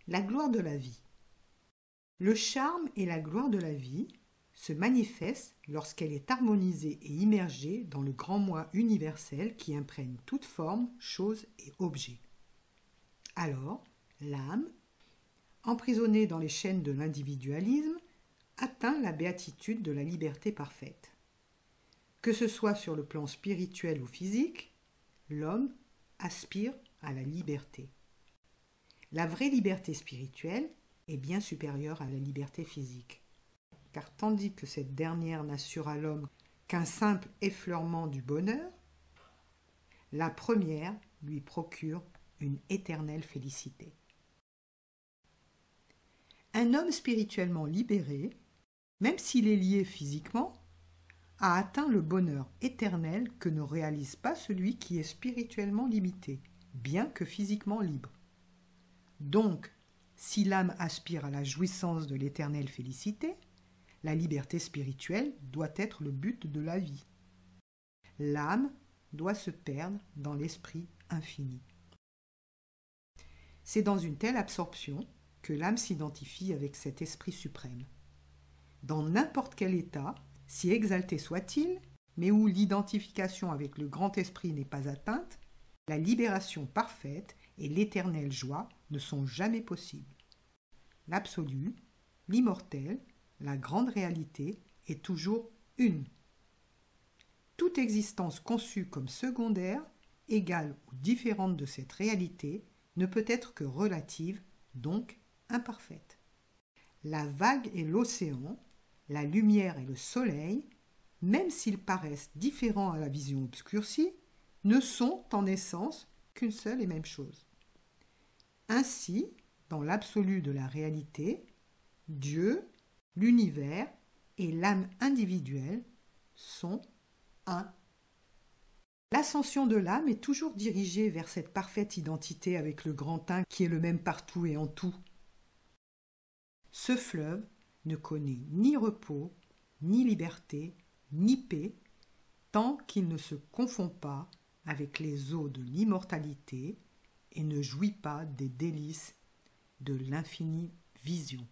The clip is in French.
La gloire de la vie. Le charme et la gloire de la vie se manifestent lorsqu'elle est harmonisée et immergée dans le grand moi universel qui imprègne toute forme, chose et objet. Alors, l'âme, emprisonnée dans les chaînes de l'individualisme, atteint la béatitude de la liberté parfaite. Que ce soit sur le plan spirituel ou physique, l'homme aspire à la liberté. La vraie liberté spirituelle est bien supérieure à la liberté physique, car tandis que cette dernière n'assure à l'homme qu'un simple effleurement du bonheur, la première lui procure une éternelle félicité. Un homme spirituellement libéré, même s'il est lié physiquement, a atteint le bonheur éternel que ne réalise pas celui qui est spirituellement limité, bien que physiquement libre. Donc, si l'âme aspire à la jouissance de l'éternelle félicité, la liberté spirituelle doit être le but de la vie. L'âme doit se perdre dans l'esprit infini. C'est dans une telle absorption que l'âme s'identifie avec cet esprit suprême. Dans n'importe quel état, si exalté soit-il, mais où l'identification avec le grand esprit n'est pas atteinte, la libération parfaite et l'éternelle joie ne sont jamais possibles. L'absolu, l'immortel, la grande réalité est toujours une. Toute existence conçue comme secondaire, égale ou différente de cette réalité, ne peut être que relative, donc imparfaite. La vague et l'océan, la lumière et le soleil, même s'ils paraissent différents à la vision obscurcie, ne sont en essence qu'une seule et même chose. Ainsi, dans l'absolu de la réalité, Dieu, l'univers et l'âme individuelle sont un. L'ascension de l'âme est toujours dirigée vers cette parfaite identité avec le grand un qui est le même partout et en tout. Ce fleuve ne connaît ni repos, ni liberté, ni paix, tant qu'il ne se confond pas avec les eaux de l'immortalité et ne jouit pas des délices de l'infinie vision.